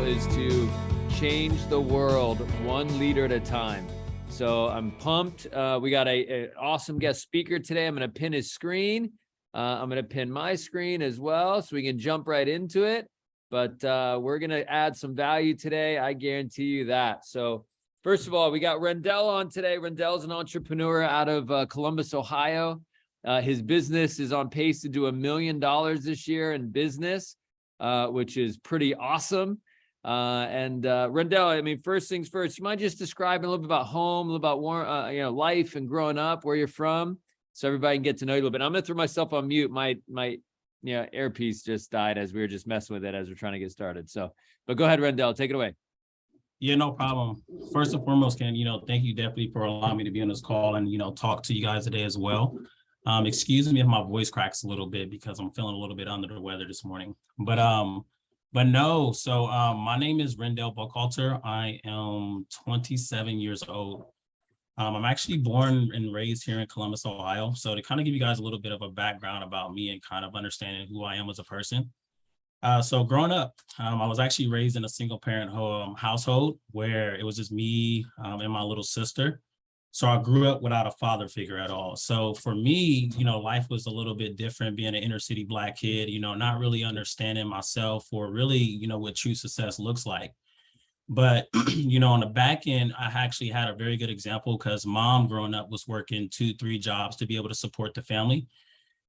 is to change the world one leader at a time. So I'm pumped. We got an awesome guest speaker today. I'm going to pin his screen. I'm going to pin my screen as well so we can jump right into it. But we're going to add some value today. I guarantee you that. So first of all, we got Rendell on today. Rendell's an entrepreneur out of Columbus, Ohio. His business is on pace to do $1 million this year in business, which is pretty awesome. Rendell, I mean, first things first, you mind just describing a little bit about home, a little about life and growing up, where you're from, so everybody can get to know you a little bit. I'm gonna throw myself on mute. My earpiece just died as we were just messing with it as we're trying to get started. So, but go ahead, Rendell, take it away. Yeah, no problem. First and foremost, Ken, thank you definitely for allowing me to be on this call and, talk to you guys today as well. Excuse me if my voice cracks a little bit because I'm feeling a little bit under the weather this morning. But no, so my name is Rendell Buckhalter. I am 27 years old. I'm actually born and raised here in Columbus, Ohio. So to kind of give you guys a little bit of a background about me and kind of understanding who I am as a person. So growing up, I was actually raised in a single parent household where it was just me and my little sister. So I grew up without a father figure at all. So for me, life was a little bit different being an inner city Black kid, not really understanding myself or really, what true success looks like. But, on the back end, I actually had a very good example because mom growing up was working 2-3 jobs to be able to support the family.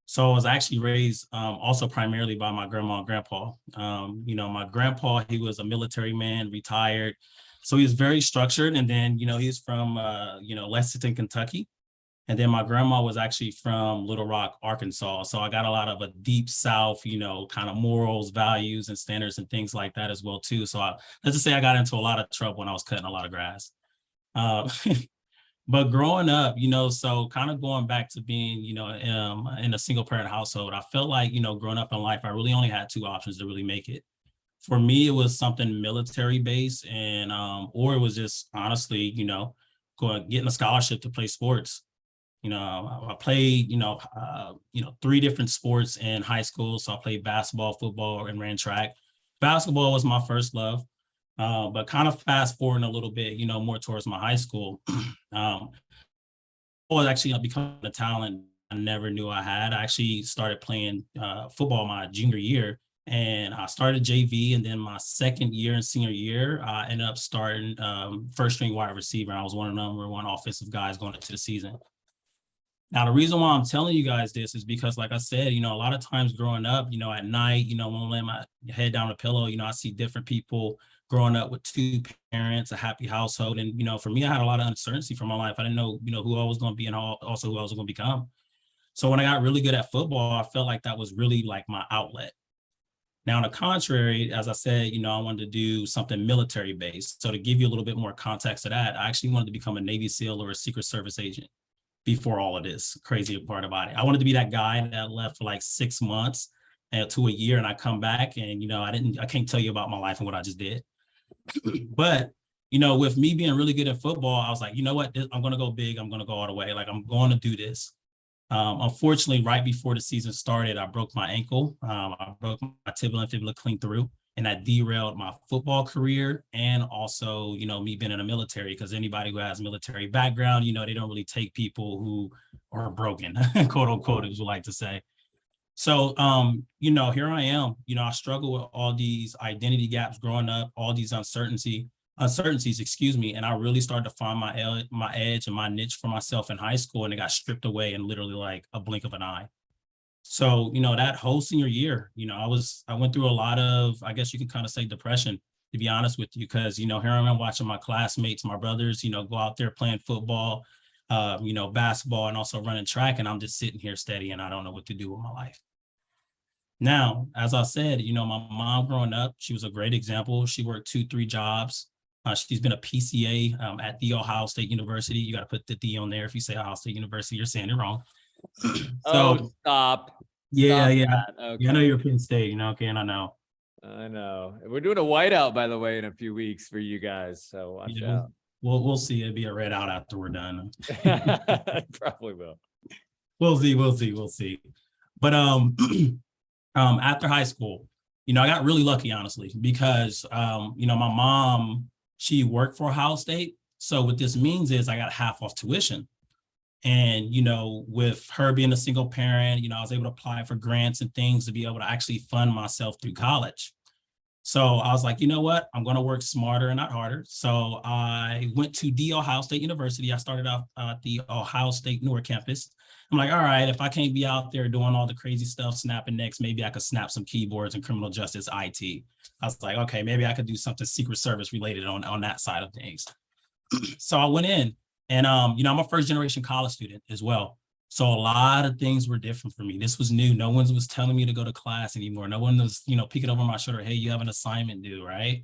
So I was actually raised also primarily by my grandma and grandpa. My grandpa, he was a military man, retired. So he was very structured. And then, he's from, Lexington, Kentucky. And then my grandma was actually from Little Rock, Arkansas. So I got a lot of a deep South, kind of morals, values, and standards and things like that as well, too. So let's just say I got into a lot of trouble when I was cutting a lot of grass. But growing up, so kind of going back to being, in a single parent household, I felt like, growing up in life, I really only had 2 options to really make it. For me, it was something military based and or it was just honestly, getting a scholarship to play sports. I played, 3 different sports in high school. So I played basketball, football, and ran track. Basketball was my first love. But kind of fast forwarding a little bit, more towards my high school, I was actually becoming a talent I never knew I had. I actually started playing football my junior year. And I started JV, and then my second year and senior year, I ended up starting first string wide receiver. I was one of the number 1 offensive guys going into the season. Now, the reason why I'm telling you guys this is because, like I said, a lot of times growing up, at night, when I lay my head down the pillow, I see different people growing up with 2 parents, a happy household. And, for me, I had a lot of uncertainty for my life. I didn't know, who I was going to be and also who I was going to become. So when I got really good at football, I felt like that was really like my outlet. Now, on the contrary, as I said, I wanted to do something military based. So to give you a little bit more context to that, I actually wanted to become a Navy SEAL or a Secret Service agent before all of this crazy part about it. I wanted to be that guy that left for like 6 months to a year and I come back and, I can't tell you about my life and what I just did. But, with me being really good at football, I was like, you know what, I'm going to go big. I'm going to go all the way. Like, I'm going to do this. Unfortunately, right before the season started, I broke my ankle. I broke my tibia and fibula clean through, and that derailed my football career and also, me being in the military, because anybody who has military background, they don't really take people who are broken, quote unquote, as we like to say. So, here I am, I struggle with all these identity gaps growing up, all these uncertainties, and I really started to find my edge and my niche for myself in high school, and it got stripped away in literally like a blink of an eye. So, that whole senior year, I went through a lot of, I guess you can kind of say depression, to be honest with you, because, here I am watching my classmates, my brothers, go out there playing football, basketball, and also running track, and I'm just sitting here steady and I don't know what to do with my life. Now, as I said, my mom growing up, she was a great example. She worked 2-3 jobs. She's been a PCA at the Ohio State University. You got to put the D on there. If you say Ohio State University, you're saying it wrong. Stop. Yeah. Okay. Yeah, I know you're Penn State, Ken, I know. I know. We're doing a whiteout, by the way, in a few weeks for you guys. So watch out. We'll see. It'll be a red out after we're done. Probably will. We'll see. But after high school, I got really lucky, honestly, because, my mom, she worked for Ohio State. So what this means is I got half off tuition. And, with her being a single parent, I was able to apply for grants and things to be able to actually fund myself through college. So I was like, you know what? I'm going to work smarter and not harder. So I went to the Ohio State University. I started off at the Ohio State Newark campus. I'm like, all right, if I can't be out there doing all the crazy stuff, snapping necks, maybe I could snap some keyboards and criminal justice IT. I was like, okay, maybe I could do something Secret Service related on that side of things. So I went in and, I'm a first generation college student as well. So a lot of things were different for me. This was new. No one was telling me to go to class anymore. No one was, peeking over my shoulder. Hey, you have an assignment due, right?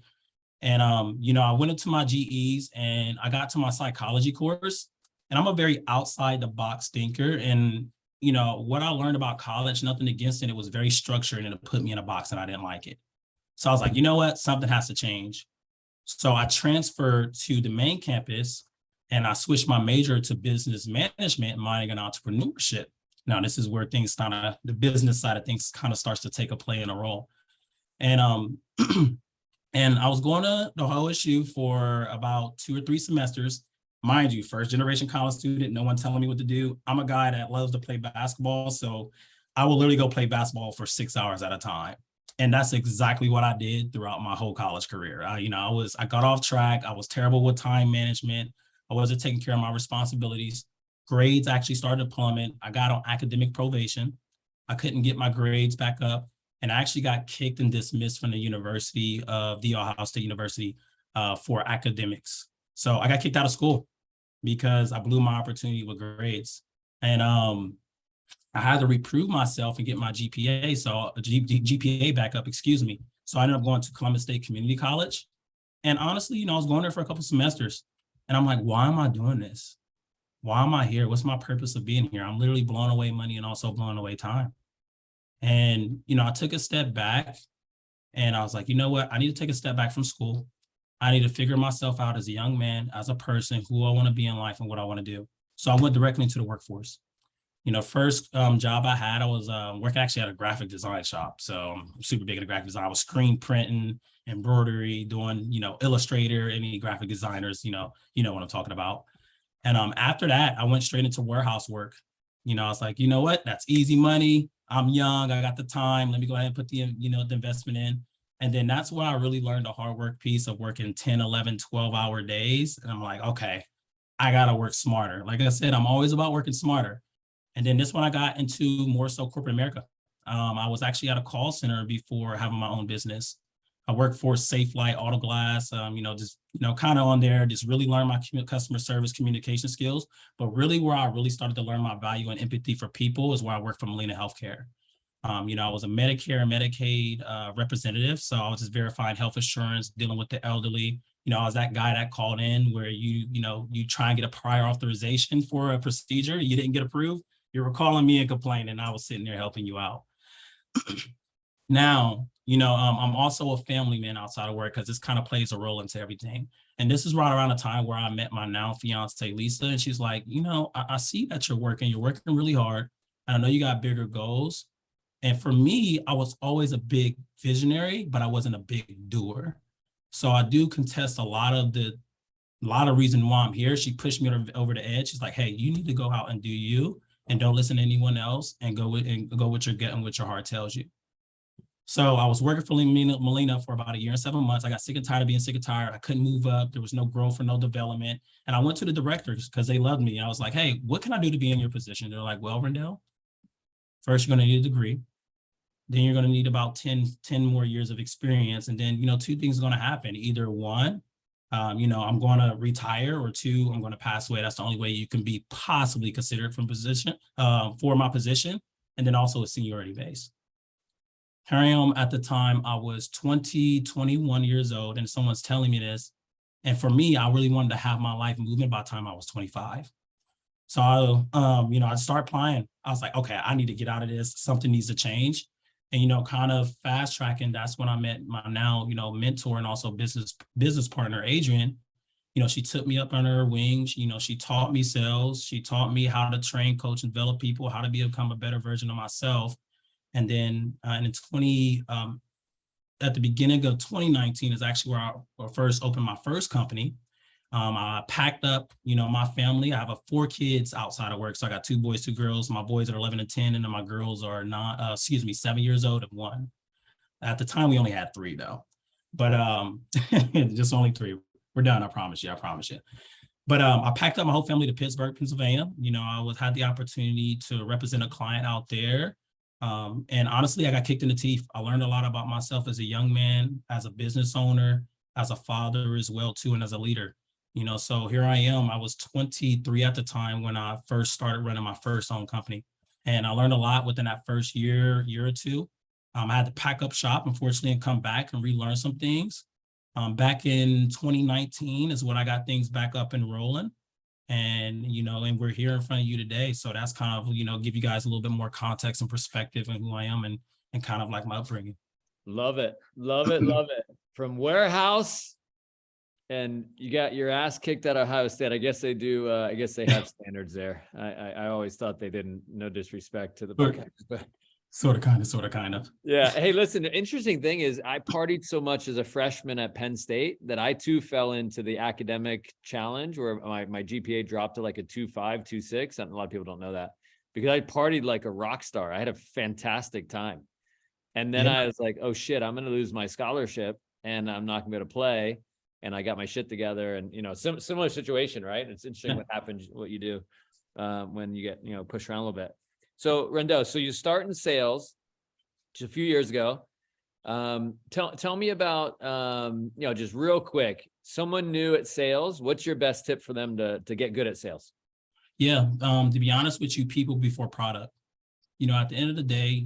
And, I went into my GEs and I got to my psychology course, and I'm a very outside the box thinker. And, what I learned about college, nothing against it, it was very structured and it put me in a box and I didn't like it. So I was like, you know what? Something has to change. So I transferred to the main campus and I switched my major to business management, mining and entrepreneurship. Now, this is where things the business side of things kind of starts to take a play in a role. And and I was going to the OSU for about 2 or 3 semesters. Mind you, first generation college student, no one telling me what to do. I'm a guy that loves to play basketball. So I will literally go play basketball for 6 hours at a time. And that's exactly what I did throughout my whole college career. I got off track. I was terrible with time management. I wasn't taking care of my responsibilities. Grades actually started to plummet. I got on academic probation. I couldn't get my grades back up. And I actually got kicked and dismissed from the University of the Ohio State University for academics. So I got kicked out of school because I blew my opportunity with grades. And I had to reprove myself and get my GPA. So GPA back up, excuse me. So I ended up going to Columbus State Community College. And honestly, I was going there for a couple semesters. And I'm like, why am I doing this? Why am I here? What's my purpose of being here? I'm literally blowing away money and also blowing away time. And, I took a step back and I was like, you know what? I need to take a step back from school. I need to figure myself out as a young man, as a person, who I want to be in life and what I want to do. So I went directly into the workforce. First job I had, I was working actually at a graphic design shop. So I'm super big into graphic design. I was screen printing, embroidery, doing, Illustrator, any graphic designers, you know what I'm talking about. And after that, I went straight into warehouse work. I was like, you know what? That's easy money. I'm young. I got the time. Let me go ahead and put the investment in. And then that's where I really learned the hard work piece of working 10, 11, 12-hour days. And I'm like, okay, I got to work smarter. Like I said, I'm always about working smarter. And then this one I got into more so corporate America. I was actually at a call center before having my own business. I worked for Safe Light Auto Glass, just, kind of on there, just really learn my customer service communication skills. But really where I really started to learn my value and empathy for people is where I worked for Molina Healthcare. I was a Medicare and Medicaid representative. So I was just verifying health insurance, dealing with the elderly. I was that guy that called in where you try and get a prior authorization for a procedure. You didn't get approved. You were calling me and complaining, and I was sitting there helping you out. Now, I'm also a family man outside of work because this kind of plays a role into everything. And this is right around the time where I met my now fiance, Lisa. And she's like, I see that you're working really hard. And I know you got bigger goals. And for me, I was always a big visionary, but I wasn't a big doer. So I do contest a lot of reason why I'm here. She pushed me over the edge. She's like, hey, you need to go out and do you, and don't listen to anyone else, and go with your gut and what your heart tells you. So I was working for Molina for about 1 year and 7 months. I got sick and tired of being sick and tired. I couldn't move up. There was no growth or no development. And I went to the directors because they loved me. I was like, hey, what can I do to be in your position? They're like, well, Rendell, first you're going to need a degree. Then you're going to need about 10 more years of experience. And then, 2 things are going to happen. Either one, I'm going to retire, or 2, I'm going to pass away. That's the only way you can be possibly considered for my position. And then also a seniority base. Here I am at the time, I was 21 years old, and someone's telling me this. And for me, I really wanted to have my life moving by the time I was 25. So, I started applying. I was like, okay, I need to get out of this. Something needs to change. And, kind of fast tracking, that's when I met my now, mentor and also business partner, Adrian. She took me up under her wings. She taught me sales. She taught me how to train, coach, and develop people, how to become a better version of myself. And then in at the beginning of 2019 is actually where I first opened my first company. I packed up, my family. I have 4 kids outside of work. So I got 2 boys, 2 girls. My boys are 11 and 10, and then my girls are 7 years old and 1. At the time, we only had 3 though, but just only 3. We're done. I promise you. But I packed up my whole family to Pittsburgh, Pennsylvania. I had the opportunity to represent a client out there. And honestly, I got kicked in the teeth. I learned a lot about myself as a young man, as a business owner, as a father as well too, and as a leader. So here I am. I was 23 at the time when I first started running my first own company. And I learned a lot within that first year or 2. I had to pack up shop, unfortunately, and come back and relearn some things. Back in 2019 is when I got things back up and rolling. And, and we're here in front of you today. So that's kind of, give you guys a little bit more context and perspective on who I am and kind of like my upbringing. Love it. Love it. Love it. From warehouse, and you got your ass kicked at Ohio State. I guess they do. I guess they have standards there. I always thought they didn't. No disrespect to the Buckeyes, but sort of, kind of. Yeah. Hey, listen, the interesting thing is I partied so much as a freshman at Penn State that I too fell into the academic challenge where my GPA dropped to like a 2.5, 2.6. And a lot of people don't know that because I partied like a rock star. I had a fantastic time. And then I was like, oh shit, I'm going to lose my scholarship and I'm not going to be able to play. And I got my shit together and, similar situation, right? It's interesting what happens, what you do when you get, pushed around a little bit. So Rendell, so you start in sales just a few years ago. Tell me about, just real quick, someone new at sales, what's your best tip for them to get good at sales? Yeah. To be honest with you, people before product. At the end of the day,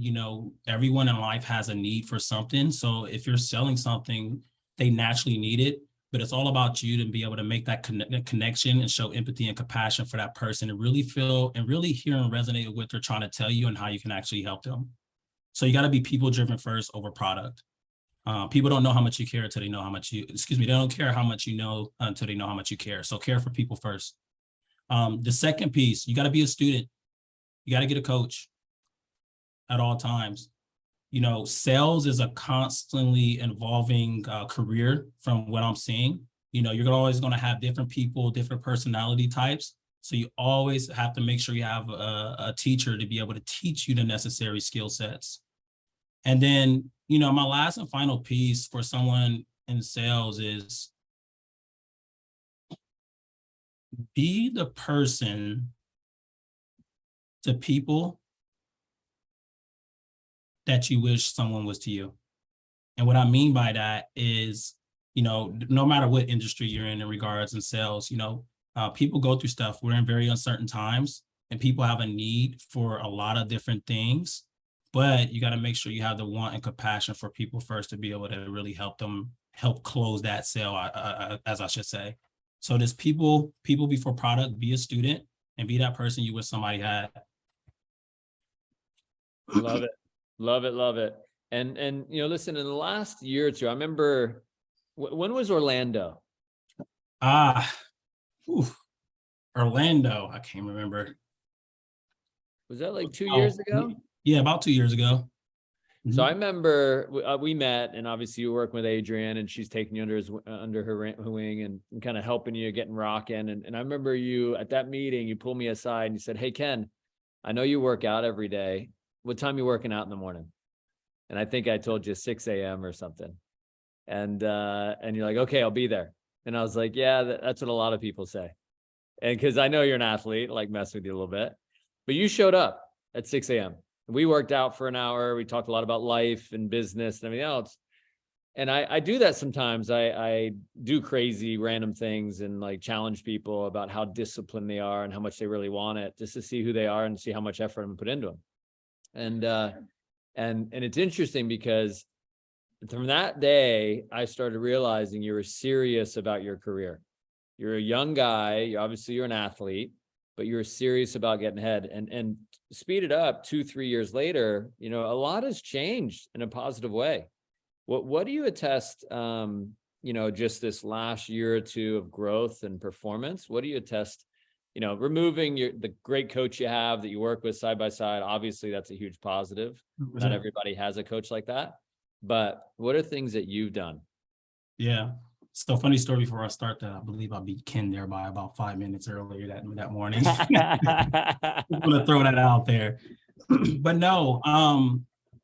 everyone in life has a need for something. So if you're selling something, they naturally need it, but it's all about you to be able to make that connection and show empathy and compassion for that person and really feel and really hear and resonate with what they're trying to tell you and how you can actually help them. So you got to be people driven first over product. People don't know how much you care until they know how much they don't care how much you know until they know how much you care. So care for people first. The second piece, you got to be a student. You got to get a coach at all times. Sales is a constantly evolving career from what I'm seeing. You're always going to have different people, different personality types. So you always have to make sure you have a teacher to be able to teach you the necessary skill sets. And then, my last and final piece for someone in sales is be the person to people that you wish someone was to you. And what I mean by that is, no matter what industry you're in regards in sales, people go through stuff. We're in very uncertain times and people have a need for a lot of different things, but you got to make sure you have the want and compassion for people first to be able to really help close that sale, as I should say. So there's people before product, be a student and be that person you wish somebody had. Love it. Love it. Love it. And, listen, in the last year or two, I remember, when was Orlando? Orlando. I can't remember. Was that like 2 years ago? Yeah, about 2 years ago. So I remember we met, and obviously you were working with Adrienne, and she's taking you under her wing and kind of helping you getting rocking. And I remember you at that meeting, you pulled me aside and you said, "Hey, Ken, I know you work out every day. What time are you working out in the morning?" And I think I told you 6 a.m. or something. And you're like, "Okay, I'll be there." And I was like, "Yeah, that's what a lot of people say." And because I know you're an athlete, I like mess with you a little bit, but you showed up at 6 a.m. We worked out for an hour. We talked a lot about life and business and everything else. And I do that sometimes. I do crazy random things and like challenge people about how disciplined they are and how much they really want it, just to see who they are and see how much effort I'm gonna put into them. And it's interesting because from that day, I started realizing you were serious about your career. You're a young guy. You're an athlete, but you're serious about getting ahead. And speed it up 2-3 years later, a lot has changed in a positive way. What do you attest, just this last year or two of growth and performance? What do you attest, removing the great coach you have that you work with side by side? Obviously, that's a huge positive. Not everybody has a coach like that. but what are things that you've done? Yeah. So funny story before I start that. I believe I beat Ken there by about 5 minutes earlier that morning. I'm gonna throw that out there. But no,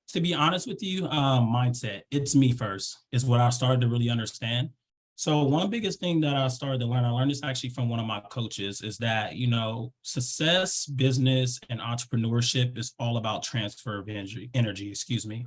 to be honest with you, mindset, it's me first, is what I started to really understand. So one biggest thing that I started to learn, I learned this actually from one of my coaches, is that, success, business, and entrepreneurship is all about transfer of energy, excuse me.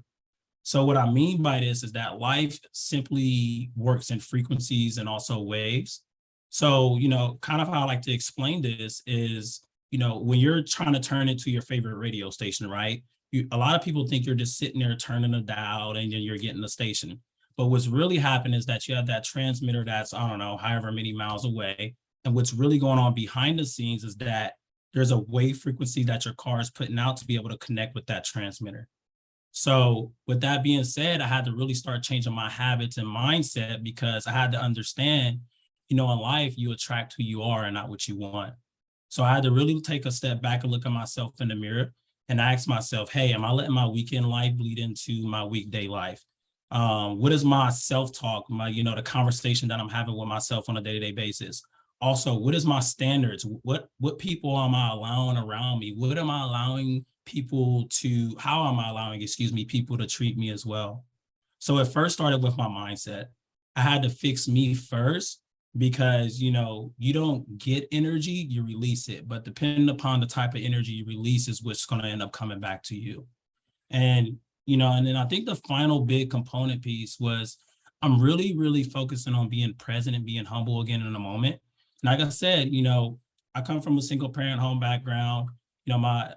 So what I mean by this is that life simply works in frequencies and also waves. So, kind of how I like to explain this is, when you're trying to turn it to your favorite radio station, right? A lot of people think you're just sitting there turning a dial and then you're getting the station. But what's really happening is that you have that transmitter that's, I don't know, however many miles away. And what's really going on behind the scenes is that there's a wave frequency that your car is putting out to be able to connect with that transmitter. So with that being said, I had to really start changing my habits and mindset, because I had to understand, in life, you attract who you are and not what you want. So I had to really take a step back and look at myself in the mirror and ask myself, hey, am I letting my weekend life bleed into my weekday life? What is my self-talk, the conversation that I'm having with myself on a day-to-day basis? Also, what is my standards? What people am I allowing around me? What am I allowing how am I allowing, people to treat me as well? So it first started with my mindset. I had to fix me first, because, you don't get energy, you release it. But depending upon the type of energy you release is what's going to end up coming back to you. And, and then I think the final big component piece was I'm really, really focusing on being present and being humble again in the moment. And like I said, I come from a single parent home background. I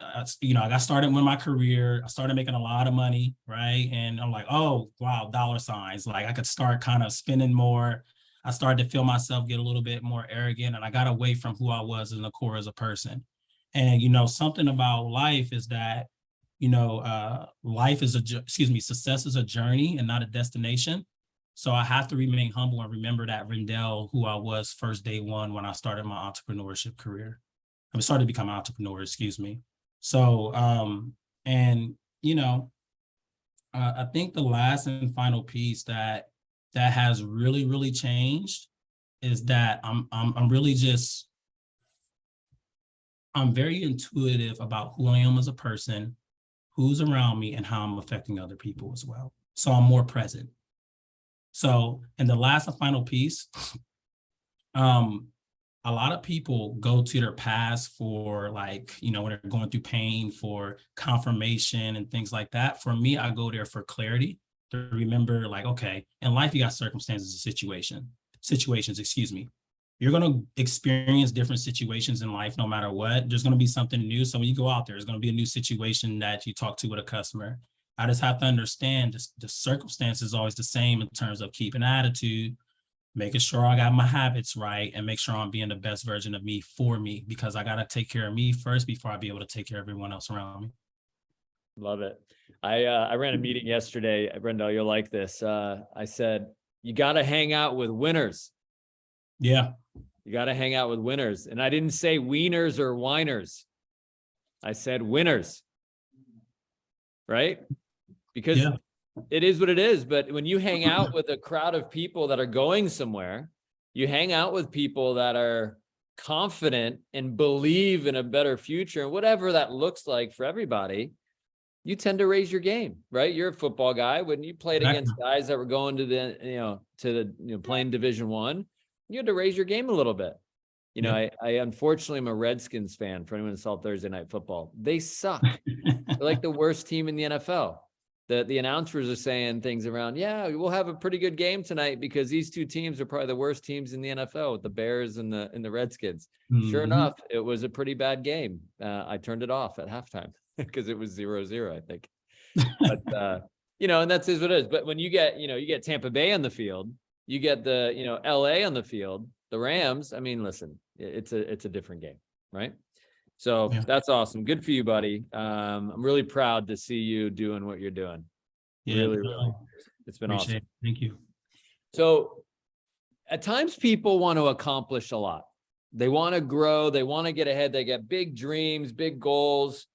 got started with my career. I started making a lot of money, right? And I'm like, oh, wow, dollar signs. Like I could start kind of spending more. I started to feel myself get a little bit more arrogant, and I got away from who I was in the core as a person. And, something about life is that, success is a journey and not a destination. So I have to remain humble and remember that Rendell, who I was first day one when I started my entrepreneurship career. I started to become an entrepreneur, excuse me. So, and, I think the last and final piece that has really, really changed is that I'm really just, I'm very intuitive about who I am as a person, who's around me, and how I'm affecting other people as well. So I'm more present. So, and the last and final piece, a lot of people go to their past for when they're going through pain, for confirmation and things like that. For me, I go there for clarity, to remember okay, in life, you got circumstances and situations, excuse me. You're going to experience different situations in life, no matter what. There's going to be something new. So when you go out there, there's going to be a new situation that you talk to with a customer. I just have to understand the circumstance is always the same in terms of keeping attitude, making sure I got my habits right, and make sure I'm being the best version of me for me, because I got to take care of me first before I be able to take care of everyone else around me. Love it. I ran a meeting yesterday. Rendell, you'll like this. I said, you got to hang out with winners. Yeah. You got to hang out with winners. And I didn't say wieners or whiners. I said winners. Right? Because it is what it is. But when you hang out with a crowd of people that are going somewhere, you hang out with people that are confident and believe in a better future, and whatever that looks like for everybody, you tend to raise your game, right? You're a football guy. When you played against guys that were going to the, playing Division I, you had to raise your game a little bit. I unfortunately am a Redskins fan. For anyone who saw Thursday Night Football, they suck. They're like the worst team in the NFL. The announcers are saying things around, yeah, we'll have a pretty good game tonight because these two teams are probably the worst teams in the NFL, with the Bears and the Redskins. Mm-hmm. Sure enough, it was a pretty bad game. I turned it off at halftime because it was 0-0, I think. But and that's what it is. But when you get Tampa Bay on the field, you get the LA on the field, the Rams. I mean, listen, it's a different game, right? So that's awesome. Good for you, buddy. I'm really proud to see you doing what you're doing. Yeah, really. It's been awesome. It. Thank you. So at times people want to accomplish a lot. They want to grow. They want to get ahead. They get big dreams, big goals.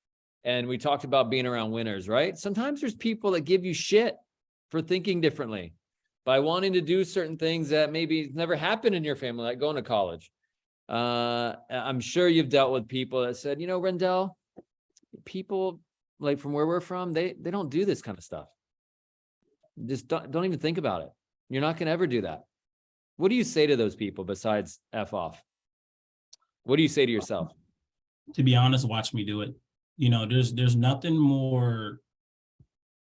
And we talked about being around winners, right? Sometimes there's people that give you shit. for thinking differently, by wanting to do certain things that maybe never happened in your family, like going to college. I'm sure you've dealt with people that said, you know, Rendell, people like from where we're from, they don't do this kind of stuff. Just don't even think about it. You're not going to ever do that. What do you say to those people besides F off? What do you say to yourself? To be honest, watch me do it. You know, there's nothing more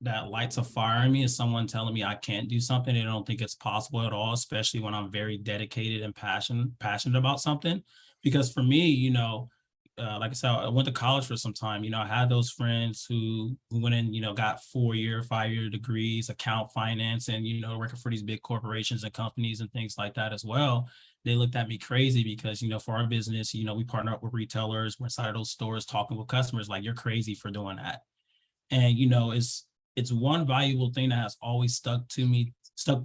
that lights a fire in me is someone telling me I can't do something. I don't think it's possible at all, especially when I'm very dedicated and passionate about something. Because for me, you know, like I said, I went to college for some time. You know, I had those friends who went in, you know, got 4-year, 5-year degrees, account finance, and, you know, working for these big corporations and companies and things like that as well. They looked at me crazy because, you know, for our business, you know, we partner up with retailers, we're inside of those stores talking with customers, like, you're crazy for doing that. And, you know, it's one valuable thing that has always stuck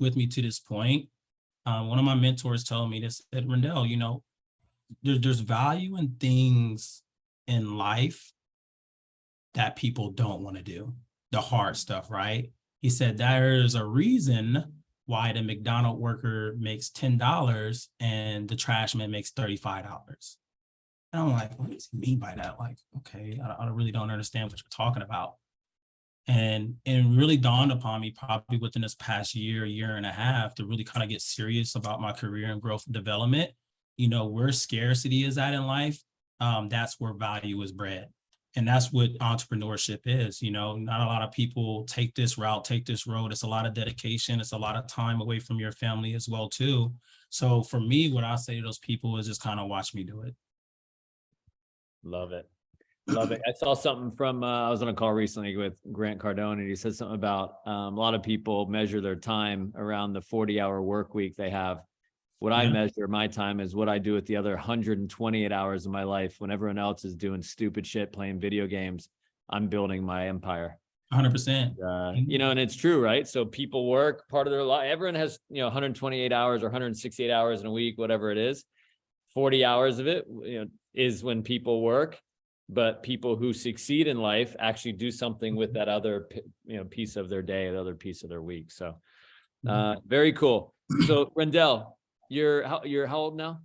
with me to this point. One of my mentors told me this, said, Rendell, you know, there's value in things in life that people don't want to do, the hard stuff, right? He said there's a reason why the McDonald's worker makes $10 and the trash man makes $35. And I'm like, what does he mean by that? Like, okay, I really don't understand what you're talking about. And it really dawned upon me probably within this past year and a half to really kind of get serious about my career and growth and development. You know, where scarcity is at in life, that's where value is bred. And that's what entrepreneurship is. You know, not a lot of people take this route, take this road. It's a lot of dedication. It's a lot of time away from your family as well, too. So for me, what I say to those people is just kind of watch me do it. Love it. Love it. I saw something from, I was on a call recently with Grant Cardone, and he said something about a lot of people measure their time around the 40-hour work week they have. What I measure my time is what I do with the other 128 hours of my life. When everyone else is doing stupid shit, playing video games, I'm building my empire. 100%. You know, and it's true, right? So people work part of their life. Everyone has, you know, 128 hours or 168 hours in a week, whatever it is. 40 hours of it, you know, is when people work. But people who succeed in life actually do something with that other, you know, piece of their day, the other piece of their week. So very cool. So Rendell, you're how old now?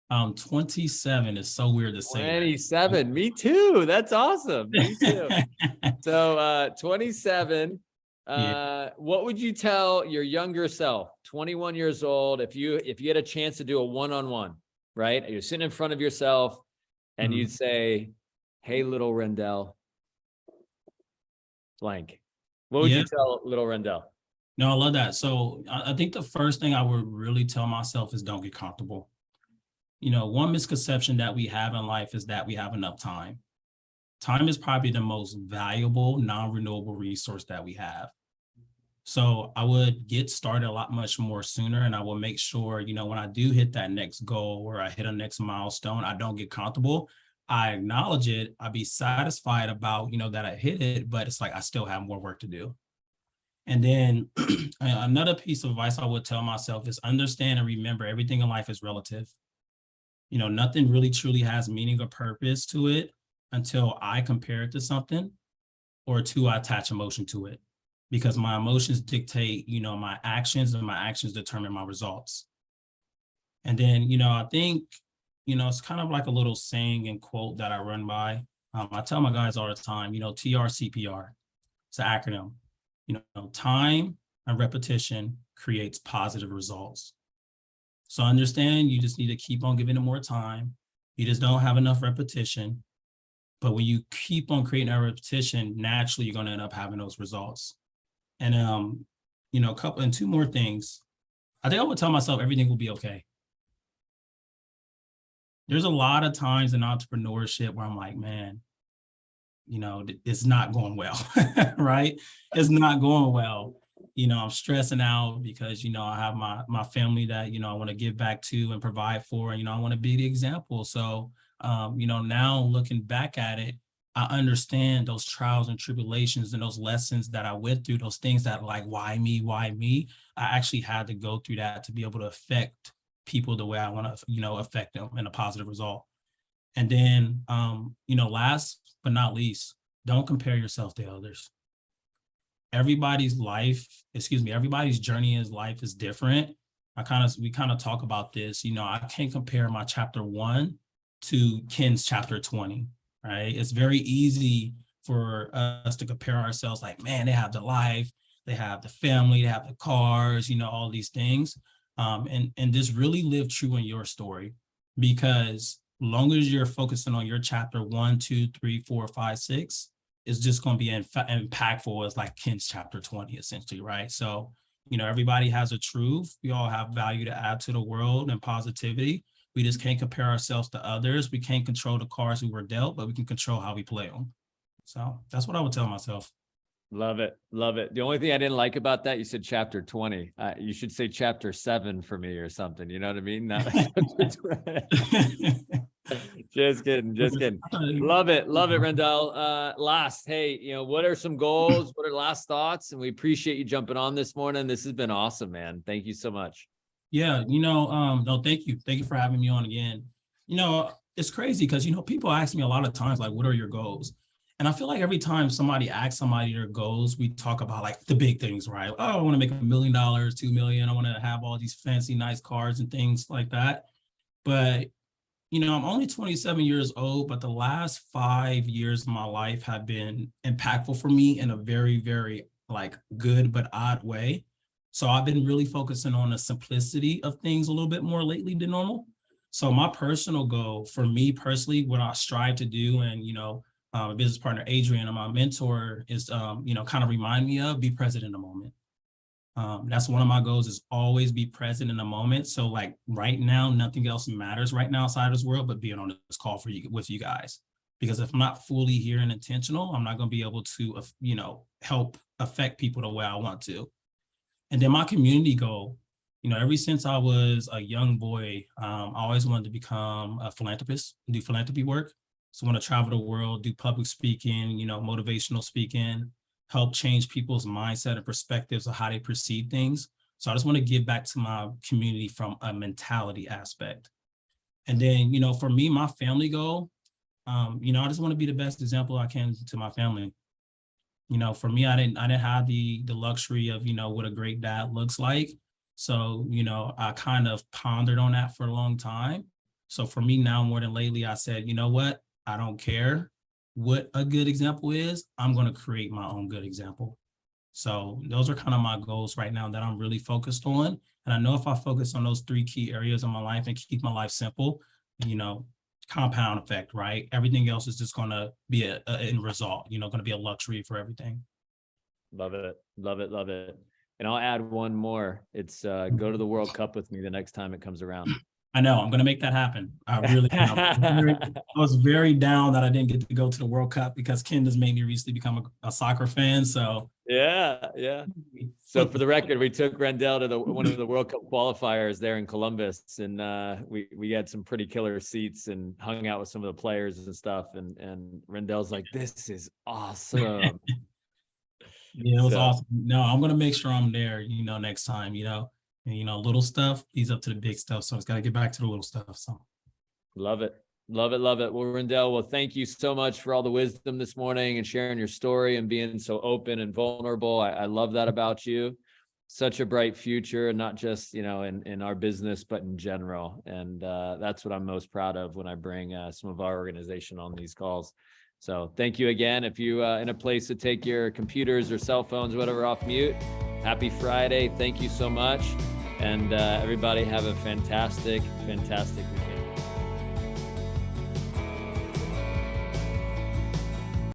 27. Is so weird to say. 27. Me too. That's awesome. Me too. So 27. What would you tell your younger self, 21 years old, if you had a chance to do a one-on-one, right? You're sitting in front of yourself and you'd say, hey, little Rendell, blank. What would you tell little Rendell? No, I love that. So I think the first thing I would really tell myself is don't get comfortable. You know, one misconception that we have in life is that we have enough time. Time is probably the most valuable, non-renewable resource that we have. So I would get started a lot much more sooner, and I will make sure, you know, when I do hit that next goal or I hit a next milestone, I don't get comfortable. I acknowledge it. I'd be satisfied about, you know, that I hit it, but it's like I still have more work to do. And then another piece of advice I would tell myself is understand and remember everything in life is relative. You know, nothing really truly has meaning or purpose to it until I compare it to something or two, I attach emotion to it, because my emotions dictate, you know, my actions, and my actions determine my results. And then, you know, I think, you know, it's kind of like a little saying and quote that I run by. I tell my guys all the time, you know, TRCPR, it's an acronym. You know, time and repetition creates positive results. So understand you just need to keep on giving it more time. You just don't have enough repetition. But when you keep on creating a repetition, naturally, you're going to end up having those results. And, you know, two more things. I think I would tell myself everything will be okay. There's a lot of times in entrepreneurship where I'm like, man, you know, it's not going well, right? It's not going well. You know, I'm stressing out because, you know, I have my family that, you know, I want to give back to and provide for, and, you know, I want to be the example. So, you know, now looking back at it, I understand those trials and tribulations and those lessons that I went through, those things that like, why me? I actually had to go through that to be able to affect people the way I want to, you know, affect them in a positive result. And then, you know, last but not least, don't compare yourself to others. everybody's journey in life is different. We kind of talk about this, I can't compare my chapter 1 to Ken's chapter 20, right? It's very easy for us to compare ourselves like, man, they have the life, they have the family, they have the cars, all these things. And this really lived true in your story, because long as you're focusing on your chapter 1, 2, 3, 4, 5, 6, it's just going to be impactful as like Ken's chapter 20, essentially, right? So, everybody has a truth. We all have value to add to the world and positivity. We just can't compare ourselves to others. We can't control the cards we were dealt, but we can control how we play them. So that's what I would tell myself. Love it. Love it. The only thing I didn't like about that, you said chapter 20. You should say chapter 7 for me or something. You know what I mean? Not Just kidding. Just kidding. Love it. Love it, Rendell. Last, hey, what are some goals? What are last thoughts? And we appreciate you jumping on this morning. This has been awesome, man. Thank you so much. Yeah, no, thank you. Thank you for having me on again. It's crazy because, people ask me a lot of times, like, what are your goals? And I feel like every time somebody asks somebody their goals, we talk about like the big things, right? Oh, I want to make $1 million, $2 million. I want to have all these fancy, nice cars and things like that. But, I'm only 27 years old, but the last 5 years of my life have been impactful for me in a very, very like good but odd way. So I've been really focusing on the simplicity of things a little bit more lately than normal. So my personal goal for me personally, what I strive to do, and, my business partner, Adrian, and my mentor is, kind of remind me of be present in the moment. That's one of my goals, is always be present in the moment. So like right now, nothing else matters right now outside of this world, but being on this call with you guys. Because if I'm not fully here and intentional, I'm not going to be able to, help affect people the way I want to. And then my community goal, ever since I was a young boy, I always wanted to become a philanthropist, do philanthropy work. So I want to travel the world, do public speaking, motivational speaking, help change people's mindset and perspectives of how they perceive things. So I just want to give back to my community from a mentality aspect. And then, for me, my family goal, I just want to be the best example I can to my family. For me, I didn't have the luxury of, what a great dad looks like. So, I kind of pondered on that for a long time. So for me now, more than lately, I said, you know what? I don't care what a good example is. I'm going to create my own good example. So those are kind of my goals right now that I'm really focused on. And I know if I focus on those 3 key areas of my life and keep my life simple, compound effect, right? Everything else is just going to be a end result, going to be a luxury for everything. Love it. Love it. Love it. And I'll add one more. It's go to the World Cup with me the next time it comes around. I know, I'm going to make that happen. I was very down that I didn't get to go to the World Cup because Ken has made me recently become a soccer fan. So yeah. So for the record, we took Rendell to one of the World Cup qualifiers there in Columbus, and we had some pretty killer seats and hung out with some of the players and stuff. And Rendell's like, "This is awesome." Yeah, it was awesome. No, I'm going to make sure I'm there, next time, and, little stuff leads up to the big stuff. So it's got to get back to the little stuff. So love it. Love it. Love it. Well, Rendell, thank you so much for all the wisdom this morning and sharing your story and being so open and vulnerable. I love that about you. Such a bright future, and not just, in our business, but in general. And that's what I'm most proud of when I bring some of our organization on these calls. So thank you again. If you in a place to take your computers or cell phones, whatever, off mute, happy Friday. Thank you so much. And everybody have a fantastic, fantastic weekend.